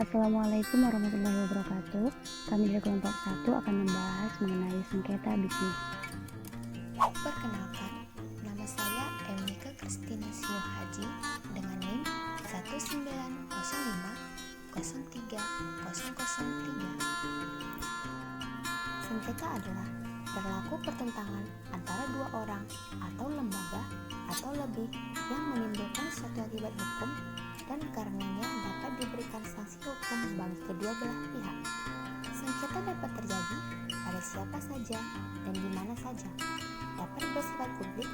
Assalamualaikum warahmatullahi wabarakatuh. Kami dari kelompok 1 akan membahas mengenai sengketa bisnis. Perkenalkan, nama saya Emika Kristina Haji dengan NIM 190503003. Sengketa adalah berlaku pertentangan antara dua orang atau lembaga atau lebih yang menimbulkan suatu akibat hukum dan karenanya dapat diberikan sanksi hukum bagi kedua belah pihak. Sengketa dapat terjadi pada siapa saja dan di mana saja, dapat bersifat publik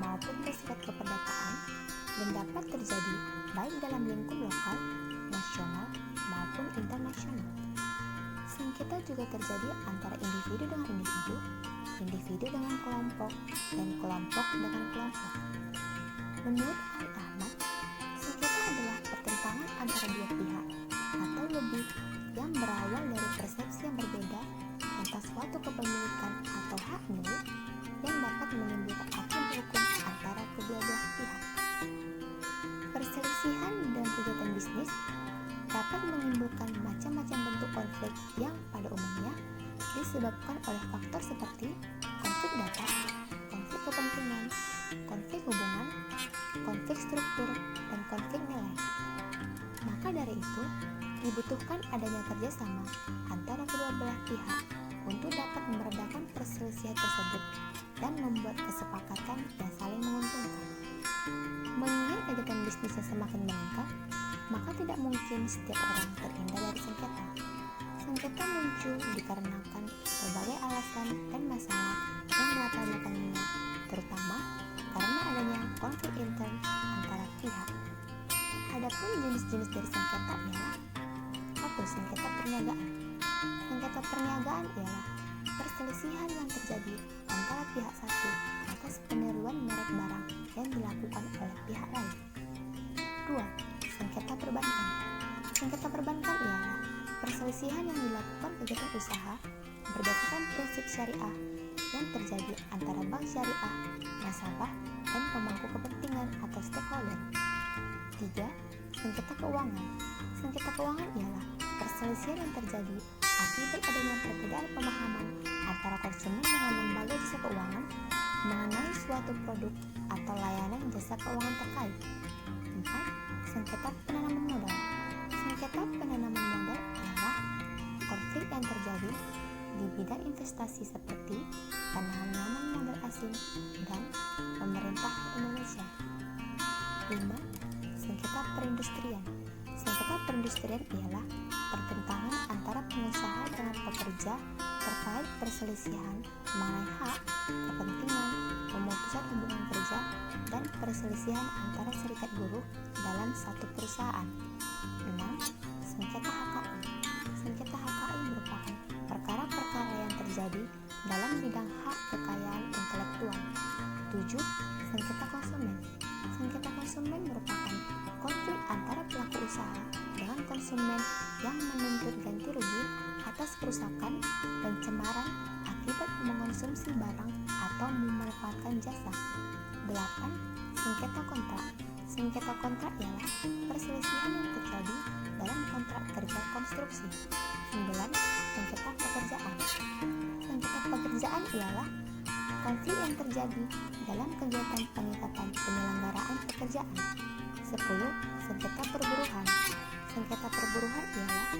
maupun bersifat keperdataan, dan dapat terjadi baik dalam lingkup lokal, nasional, maupun internasional. Sengketa juga terjadi antara individu dengan individu, individu dengan kelompok, dan kelompok dengan kelompok. Menurut Ahmad, sengketa adalah pertentangan antara dua pihak atau lebih yang berawal dari persepsi yang berbeda tentang suatu kepemilikan atau hak milik yang dapat menimbulkan akibat hukum antara kedua belah pihak. Perselisihan dalam kegiatan bisnis dapat menimbulkan macam-macam bentuk konflik yang pada umumnya disebabkan oleh faktor seperti konflik data, konflik kepentingan, konflik hubungan, konflik struktur, dan konflik nilai. Maka dari itu, dibutuhkan adanya kerjasama antara kedua belah pihak untuk dapat meredakan perselisihan tersebut dan membuat kesepakatan yang saling menguntungkan. Mengingat kegiatan bisnis yang semakin meningkat, maka tidak mungkin setiap orang terhindar dari sengketa. Sengketa muncul dikarenakan berbagai alasan dan masalah yang melatar belakanginya, terutama karena adanya konflik intern antara pihak. Adapun jenis-jenis dari sengketa ialah sengketa perniagaan. Sengketa perniagaan ialah perselisihan yang terjadi antara pihak satu atas peniruan merek barang yang dilakukan oleh pihak lain. 2. Sengketa perbankan. Sengketa perbankan ialah perselisihan yang dilakukan kegiatan usaha berdasarkan prinsip syariah yang terjadi antara bank syariah, nasabah, dan pemangku kepentingan atau stakeholder. 3. Sengketa keuangan. Sengketa keuangan ialah perselisihan yang terjadi akibat adanya perbedaan pemahaman antara konsumen dengan lembaga jasa keuangan mengenai suatu produk atau layanan jasa keuangan terkait. 4. Sengketa penanaman modal. Sengketa penanaman modal ialah konflik yang terjadi di bidang investasi seperti penanaman modal asing dan pemerintah Indonesia. 5. Sengketa perindustrian. Sengketa perindustrian ialah pertentangan antara pengusaha dengan pekerja terkait perselisihan mengenai hak, kepentingan, pemutusan hubungan kerja, dan perselisihan antara serikat buruh dalam satu perusahaan. 6. Sengketa HKI. Sengketa HKI merupakan perkara-perkara yang terjadi dalam bidang hak kekayaan intelektual. 7. Sengketa konsumen. Sengketa konsumen merupakan konflik antara pelaku usaha dengan konsumen yang menuntut ganti rugi atas kerusakan dan cemaran akibat mengonsumsi barang atau memanfaatkan jasa. 8. Sengketa kontrak. Sengketa kontrak ialah perselisihan yang terjadi dalam kontrak kerja konstruksi. 9. Sengketa pekerjaan. Sengketa pekerjaan ialah konflik yang terjadi dalam kegiatan pengikatan penyelenggaraan pekerjaan. 10. Sengketa perburuhan. Sengketa perburuhan ialah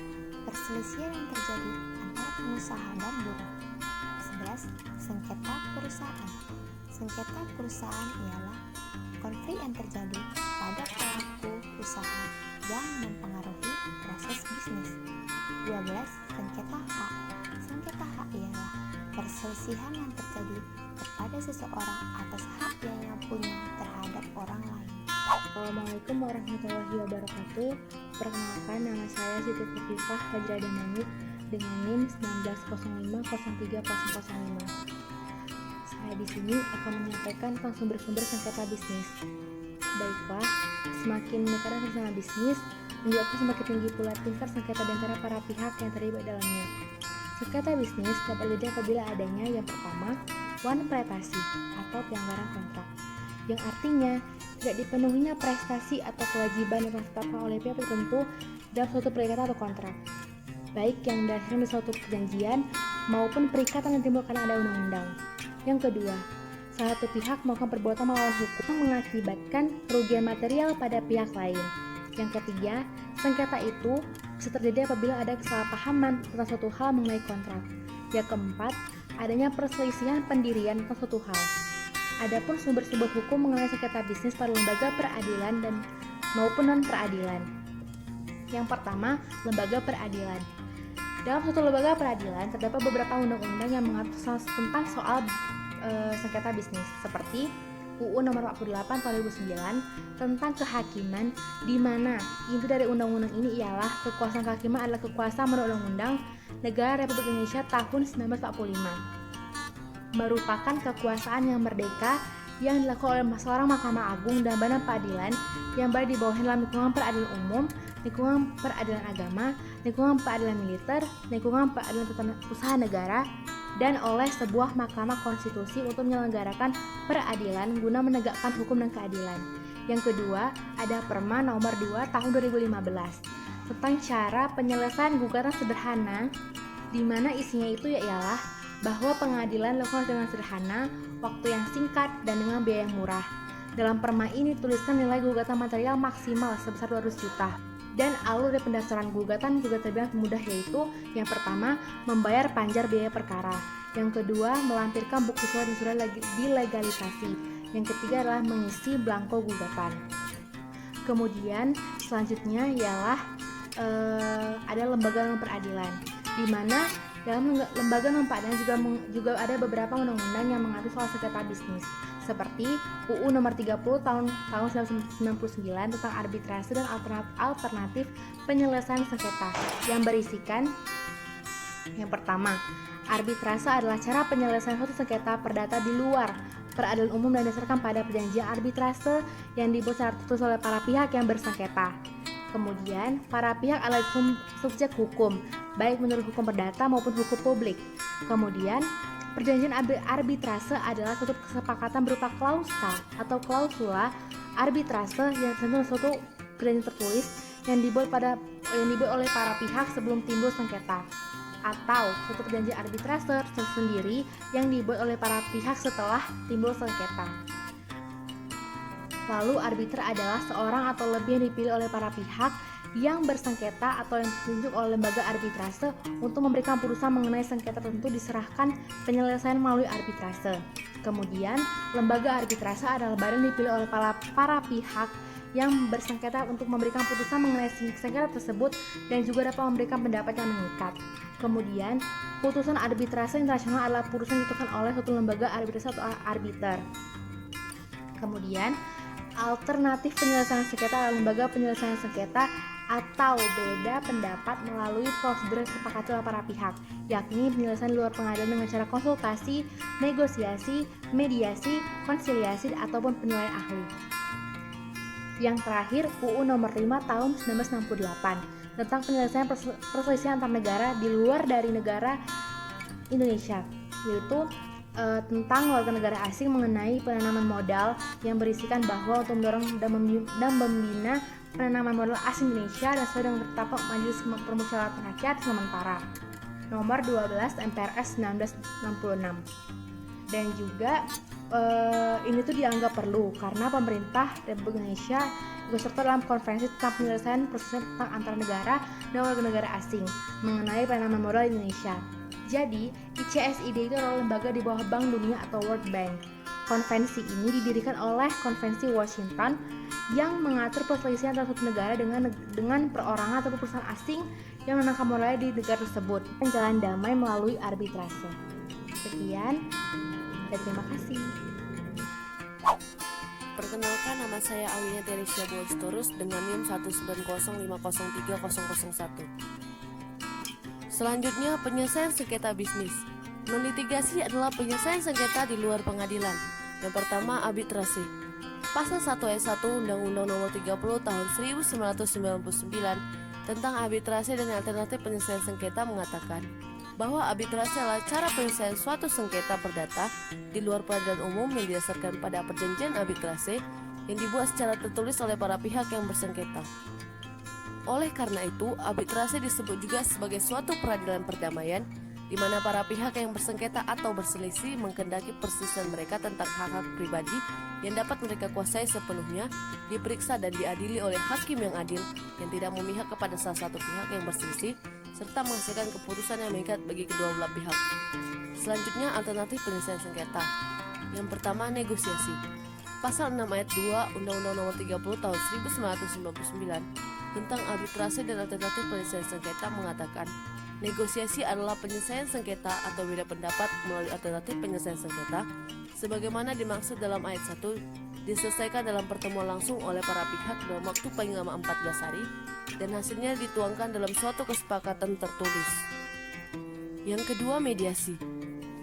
perselisihan yang terjadi antara pengusaha dan buruh. 11. Sengketa perusahaan. Sengketa perusahaan ialah konflik yang terjadi pada pelaku usaha yang mempengaruhi proses bisnis. 12. Sengketa hak. Sengketa hak ialah perselisihan yang terjadi kepada seseorang atas hak yang ia punya terhadap orang lain. Assalamualaikum warahmatullahi wabarakatuh. Perkenalkan, nama saya Siti Fifah Fajra Damanit dengan NIM 190503005. Saya di sini akan menyampaikan tentang sumber-sumber sengketa bisnis. Baiklah, semakin meningkatnya kerjasama bisnis, menyebabkan semakin tinggi pula tingkat sengketa di antara para pihak yang terlibat dalamnya. Sengketa bisnis dapat terjadi apabila adanya yang pertama, wanprestasi atau pelanggaran kontrak, yang artinya tidak dipenuhinya prestasi atau kewajiban yang telah ditetapkan oleh pihak tertentu dalam suatu perikatan atau kontrak, baik yang didasarkan dari suatu perjanjian maupun perikatan yang timbul karena ada undang-undang. Yang kedua, salah satu pihak melakukan perbuatan melawan hukum yang mengakibatkan kerugian material pada pihak lain. Yang ketiga, sengketa itu bisa terjadi apabila ada kesalahpahaman tentang suatu hal mengenai kontrak. Yang keempat, adanya perselisihan pendirian tentang suatu hal. Adapun sumber-sumber hukum mengenai sengketa bisnis pada lembaga peradilan dan maupun non-peradilan. Yang pertama, lembaga peradilan. Dalam suatu lembaga peradilan terdapat beberapa undang-undang yang mengatur tentang soal sengketa bisnis, seperti UU Nomor 48 Tahun 2009 tentang kehakiman, di mana inti dari undang-undang ini ialah kekuasaan kehakiman adalah kekuasaan menurut Undang-Undang Negara Republik Indonesia tahun 1945, merupakan kekuasaan yang merdeka yang dilakukan oleh seorang Mahkamah Agung dan Badan Peradilan yang berada di bawahnya dalam lingkungan peradilan umum, lingkungan peradilan agama, lingkungan peradilan militer, lingkungan peradilan usaha negara, dan oleh sebuah mahkamah konstitusi untuk menyelenggarakan peradilan guna menegakkan hukum dan keadilan. Yang kedua, ada Perma nomor 2 tahun 2015 tentang cara penyelesaian gugatan sederhana, di mana isinya itu ialah bahwa pengadilan dilakukan dengan sederhana, waktu yang singkat, dan dengan biaya yang murah. Dalam Perma ini tuliskan nilai gugatan material maksimal sebesar 200 juta. Dan alur dari pendaftaran gugatan juga terbilang mudah, yaitu yang pertama, membayar panjar biaya perkara. Yang kedua, melampirkan bukti surat dan surat dilegalisasi. Yang ketiga adalah mengisi belangko gugatan. Kemudian selanjutnya ialah ada lembaga non-peradilan, di mana dalam lembaga non-peradilan juga ada beberapa undang-undang yang mengatur soal sengketa bisnis, seperti UU Nomor 30 Tahun 1999 tentang arbitrase dan alternatif penyelesaian sengketa, yang berisikan yang pertama, arbitrase adalah cara penyelesaian suatu sengketa perdata di luar peradilan umum dan didasarkan pada perjanjian arbitrase yang dibuat secara tertulis oleh para pihak yang bersengketa. Kemudian, para pihak adalah subjek hukum, baik menurut hukum perdata maupun hukum publik. Kemudian, perjanjian arbitrase adalah suatu kesepakatan berupa klausa atau klausula arbitrase yang tertentu suatu perjanjian tertulis yang dibuat oleh para pihak sebelum timbul sengketa, atau suatu perjanjian arbitrase tersendiri yang dibuat oleh para pihak setelah timbul sengketa. Lalu arbiter adalah seorang atau lebih yang dipilih oleh para pihak yang bersengketa atau yang ditunjuk oleh lembaga arbitrase untuk memberikan putusan mengenai sengketa tertentu diserahkan penyelesaian melalui arbitrase. Kemudian, lembaga arbitrase adalah badan yang dipilih oleh para pihak yang bersengketa untuk memberikan putusan mengenai sengketa tersebut dan juga dapat memberikan pendapat yang mengikat. Kemudian, putusan arbitrase internasional adalah putusan yang ditentukan oleh suatu lembaga arbitrase atau arbiter. Kemudian, alternatif penyelesaian sengketa adalah lembaga penyelesaian sengketa atau beda pendapat melalui prosedur yang disepakati oleh para pihak, yakni penyelesaian di luar pengadilan dengan cara konsultasi, negosiasi, mediasi, konsiliasi, ataupun penilaian ahli. Yang terakhir, UU Nomor 5 Tahun 1968 tentang penyelesaian perselisihan antar negara di luar dari negara Indonesia, yaitu tentang warga negara asing mengenai penanaman modal, yang berisikan bahwa untuk mendorong dan membina penanaman modal asing Indonesia dan sesuai dengan ketetapan Majelis Permusyawaratan Rakyat sementara nomor 12 MPRS 1966. Dan juga ini tuh dianggap perlu karena pemerintah Republik Indonesia ikut serta dalam konferensi tentang penyelesaian perselisihan tentang antar negara dan warga negara asing mengenai penanaman modal Indonesia. Jadi, ICSID itu adalah lembaga di bawah Bank Dunia atau World Bank. Konvensi ini didirikan oleh Konvensi Washington yang mengatur perselisihan antara suatu negara dengan perorangan atau perusahaan asing yang menangkap modalnya di negara tersebut dan jalan damai melalui arbitrase. Sekian, dan terima kasih. Perkenalkan, nama saya Awinia Teresia Bolstorus dengan NIM 190503001. Selanjutnya, penyelesaian sengketa bisnis. Non-litigasi adalah penyelesaian sengketa di luar pengadilan. Yang pertama, arbitrase. Pasal 1 ayat 1 Undang-Undang Nomor 30 Tahun 1999 tentang arbitrase dan alternatif penyelesaian sengketa mengatakan bahwa arbitrase adalah cara penyelesaian suatu sengketa perdata di luar peradilan umum yang didasarkan pada perjanjian arbitrase yang dibuat secara tertulis oleh para pihak yang bersengketa. Oleh karena itu, arbitrase disebut juga sebagai suatu peradilan perdamaian di mana para pihak yang bersengketa atau berselisih menghendaki perselisihan mereka tentang hak-hak pribadi yang dapat mereka kuasai sepenuhnya, diperiksa dan diadili oleh hakim yang adil yang tidak memihak kepada salah satu pihak yang berselisih, serta menghasilkan keputusan yang mengikat bagi kedua belah pihak. Selanjutnya, alternatif penyelesaian sengketa. Yang pertama, negosiasi. Pasal 6 ayat 2 Undang-Undang Nomor 30 Tahun 1999 tentang arbitrase dan alternatif penyelesaian sengketa mengatakan, negosiasi adalah penyelesaian sengketa atau beda pendapat melalui alternatif penyelesaian sengketa sebagaimana dimaksud dalam ayat 1, diselesaikan dalam pertemuan langsung oleh para pihak dalam waktu paling lama 14 hari dan hasilnya dituangkan dalam suatu kesepakatan tertulis. Yang kedua, mediasi.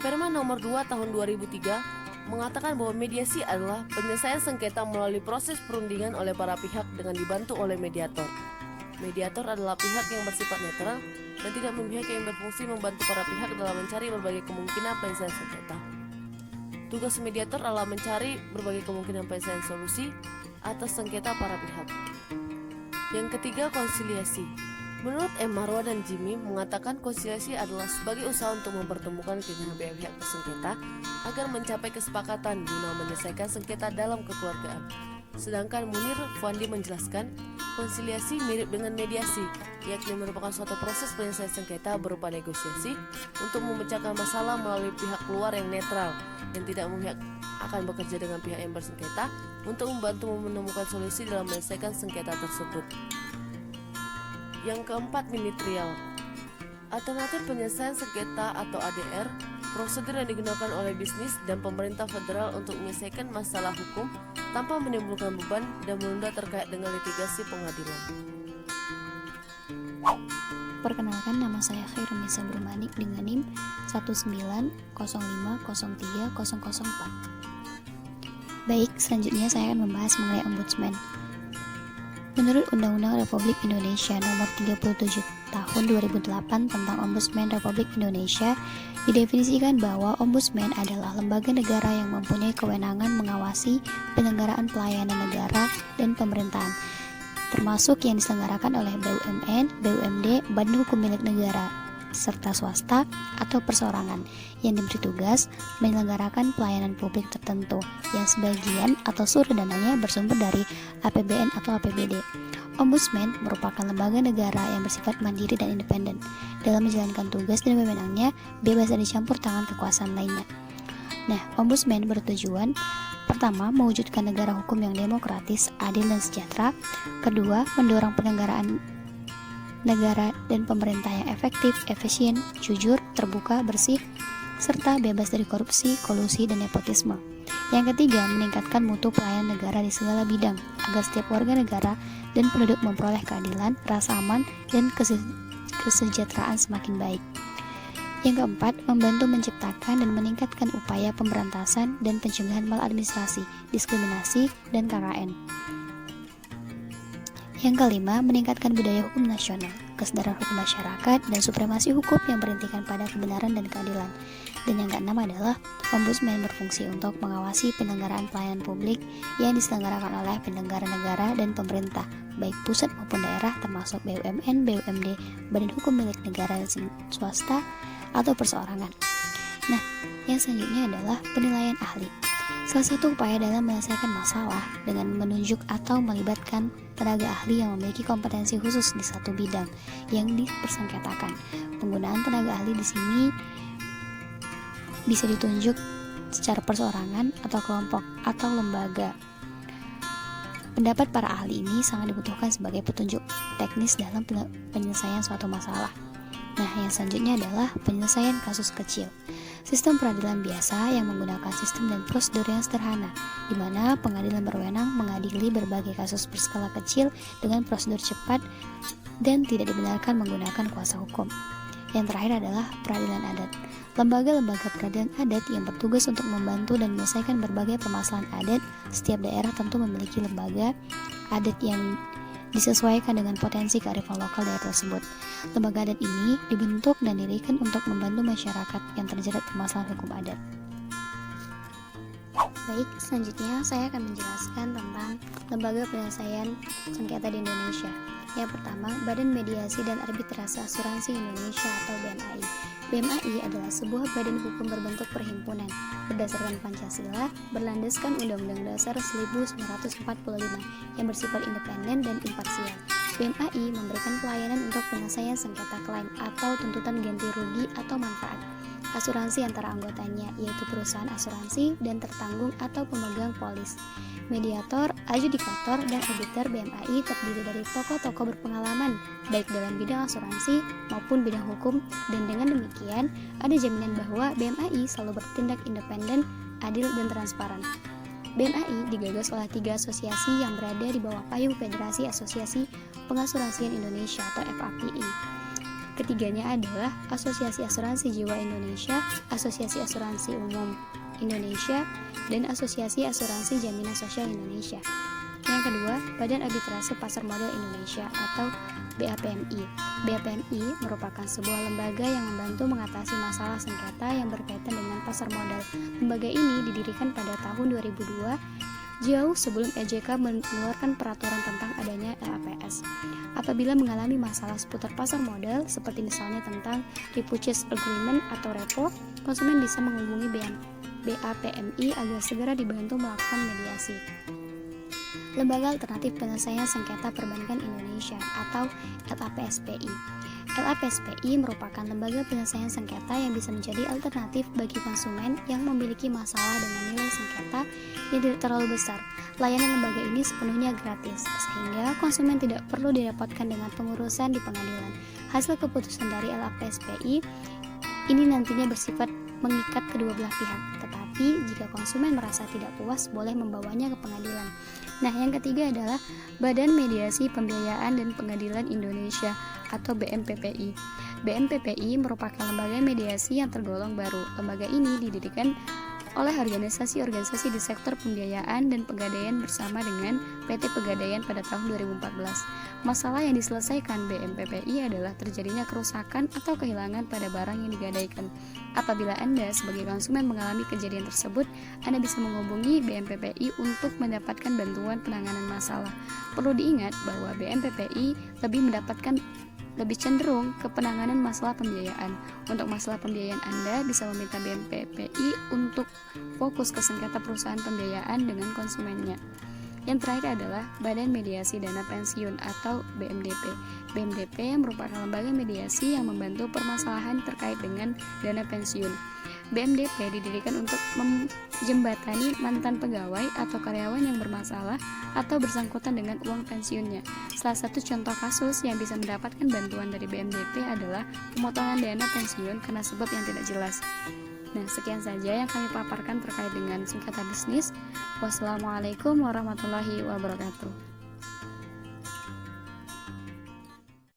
Perma nomor 2 tahun 2003 mengatakan bahwa mediasi adalah penyelesaian sengketa melalui proses perundingan oleh para pihak dengan dibantu oleh mediator. Mediator adalah pihak yang bersifat netral dan tidak memihak yang berfungsi membantu para pihak dalam mencari berbagai kemungkinan penyelesaian sengketa. Tugas mediator adalah mencari berbagai kemungkinan penyelesaian solusi atas sengketa para pihak. Yang ketiga, konsiliasi. Menurut M. Marwa dan Jimmy mengatakan konsiliasi adalah sebagai usaha untuk mempertemukan kedua pihak bersengketa agar mencapai kesepakatan guna menyelesaikan sengketa dalam kekeluargaan. Sedangkan Munir Fuandi menjelaskan, konsiliasi mirip dengan mediasi, yakni merupakan suatu proses penyelesaian sengketa berupa negosiasi untuk memecahkan masalah melalui pihak luar yang netral yang tidak memihak akan bekerja dengan pihak yang bersengketa untuk membantu menemukan solusi dalam menyelesaikan sengketa tersebut. Yang keempat, ministerial. Alternatif penyelesaian sengketa atau ADR, prosedur yang digunakan oleh bisnis dan pemerintah federal untuk menyelesaikan masalah hukum tanpa menimbulkan beban dan menunda terkait dengan litigasi pengadilan. Perkenalkan, nama saya Khairunisa Brumanik dengan NIM 19050303004. Baik, selanjutnya saya akan membahas mengenai Ombudsman. Menurut Undang-Undang Republik Indonesia Nomor 37 Tahun 2008 tentang Ombudsman Republik Indonesia, didefinisikan bahwa Ombudsman adalah lembaga negara yang mempunyai kewenangan mengawasi penyelenggaraan pelayanan negara dan pemerintahan, termasuk yang diselenggarakan oleh BUMN, BUMD, Badan Hukum Milik Negara, serta swasta atau perseorangan yang diberi tugas menyelenggarakan pelayanan publik tertentu yang sebagian atau seluruh dananya bersumber dari APBN atau APBD. Ombudsman merupakan lembaga negara yang bersifat mandiri dan independen dalam menjalankan tugas dan wewenangnya, bebas dari campur tangan kekuasaan lainnya. Nah, Ombudsman bertujuan pertama, mewujudkan negara hukum yang demokratis, adil dan sejahtera. Kedua, mendorong penyelenggaraan negara dan pemerintah yang efektif, efisien, jujur, terbuka, bersih, serta bebas dari korupsi, kolusi, dan nepotisme. Yang ketiga, meningkatkan mutu pelayanan negara di segala bidang agar setiap warga negara dan penduduk memperoleh keadilan, rasa aman, dan kesejahteraan semakin baik. Yang keempat, membantu menciptakan dan meningkatkan upaya pemberantasan dan pencegahan maladministrasi, diskriminasi, dan KKN. Yang kelima, meningkatkan budaya hukum nasional, kesadaran hukum masyarakat, dan supremasi hukum yang berintikan pada kebenaran dan keadilan. Dan yang keenam adalah Ombudsman berfungsi untuk mengawasi penyelenggaraan pelayanan publik yang diselenggarakan oleh penyelenggara negara dan pemerintah, baik pusat maupun daerah, termasuk BUMN, BUMD, Badan Hukum Milik Negara dan swasta, atau perseorangan. Nah, yang selanjutnya adalah penilaian ahli. Salah satu upaya dalam menyelesaikan masalah dengan menunjuk atau melibatkan tenaga ahli yang memiliki kompetensi khusus di satu bidang yang dipersengketakan. Penggunaan tenaga ahli di sini bisa ditunjuk secara perseorangan atau kelompok atau lembaga. Pendapat para ahli ini sangat dibutuhkan sebagai petunjuk teknis dalam penyelesaian suatu masalah. Nah, yang selanjutnya adalah penyelesaian kasus kecil. Sistem peradilan biasa yang menggunakan sistem dan prosedur yang sederhana, di mana pengadilan berwenang mengadili berbagai kasus berskala kecil dengan prosedur cepat dan tidak dibenarkan menggunakan kuasa hukum. Yang terakhir adalah peradilan adat. Lembaga-lembaga peradilan adat yang bertugas untuk membantu dan menyelesaikan berbagai permasalahan adat. Setiap daerah tentu memiliki lembaga adat yang disesuaikan dengan potensi kearifan lokal daerah tersebut. Lembaga adat ini dibentuk dan didirikan untuk membantu masyarakat yang terjerat permasalahan hukum adat. Baik, selanjutnya saya akan menjelaskan tentang lembaga penyelesaian sengketa di Indonesia. Yang pertama, Badan Mediasi dan Arbitrase Asuransi Indonesia atau BMAI. BMAI adalah sebuah badan hukum berbentuk perhimpunan berdasarkan Pancasila, berlandaskan Undang-Undang Dasar 1945 yang bersifat independen dan imparsial. BMAI memberikan pelayanan untuk penyelesaian sengketa klaim atau tuntutan ganti rugi atau manfaat asuransi antara anggotanya, yaitu perusahaan asuransi dan tertanggung atau pemegang polis. Mediator, adjudikator, dan arbiter BMAI terdiri dari tokoh-tokoh berpengalaman baik dalam bidang asuransi maupun bidang hukum, dan dengan demikian ada jaminan bahwa BMAI selalu bertindak independen, adil, dan transparan. BMAI digagas oleh 3 asosiasi yang berada di bawah payung Federasi Asosiasi Pengasuransian Indonesia atau FAPI. Ketiganya adalah Asosiasi Asuransi Jiwa Indonesia, Asosiasi Asuransi Umum Indonesia, dan Asosiasi Asuransi Jaminan Sosial Indonesia. Yang kedua, Badan Arbitrase Pasar Modal Indonesia atau BAPMI. BAPMI merupakan sebuah lembaga yang membantu mengatasi masalah sengketa yang berkaitan dengan pasar modal. Lembaga ini didirikan pada tahun 2002, jauh sebelum EJK mengeluarkan peraturan tentang adanya LAPS. Apabila mengalami masalah seputar pasar modal, seperti misalnya tentang repurchase agreement atau repo, konsumen bisa menghubungi BAPMI agar segera dibantu melakukan mediasi. Lembaga Alternatif Penyelesaian Sengketa Perbankan Indonesia atau LAPSPI. LAPSPI merupakan lembaga penyelesaian sengketa yang bisa menjadi alternatif bagi konsumen yang memiliki masalah dengan nilai sengketa yang tidak terlalu besar. Layanan lembaga ini sepenuhnya gratis, sehingga konsumen tidak perlu direpotkan dengan pengurusan di pengadilan. Hasil keputusan dari LAPSPI ini nantinya bersifat mengikat kedua belah pihak, tetapi jika konsumen merasa tidak puas, boleh membawanya ke pengadilan. Nah, yang ketiga adalah Badan Mediasi Pembiayaan dan Pengadilan Indonesia atau BMPPI. BMPPI merupakan lembaga mediasi yang tergolong baru. Lembaga ini didirikan oleh organisasi-organisasi di sektor pembiayaan dan pegadaian bersama dengan PT Pegadaian pada tahun 2014. Masalah yang diselesaikan BMPPI adalah terjadinya kerusakan atau kehilangan pada barang yang digadaikan. Apabila Anda sebagai konsumen mengalami kejadian tersebut, Anda bisa menghubungi BMPPI untuk mendapatkan bantuan penanganan masalah. Perlu diingat bahwa BMPPI lebih cenderung ke penanganan masalah pembiayaan. Untuk masalah pembiayaan Anda bisa meminta BMPPI untuk fokus ke sengketa perusahaan pembiayaan dengan konsumennya. Yang terakhir adalah Badan Mediasi Dana Pensiun atau BMDP. BMDP merupakan lembaga mediasi yang membantu permasalahan terkait dengan dana pensiun. BMDP didirikan untuk menjembatani mantan pegawai atau karyawan yang bermasalah atau bersangkutan dengan uang pensiunnya. Salah satu contoh kasus yang bisa mendapatkan bantuan dari BMDP adalah pemotongan dana pensiun karena sebab yang tidak jelas. Nah, sekian saja yang kami paparkan terkait dengan sengketa bisnis. Wassalamualaikum warahmatullahi wabarakatuh.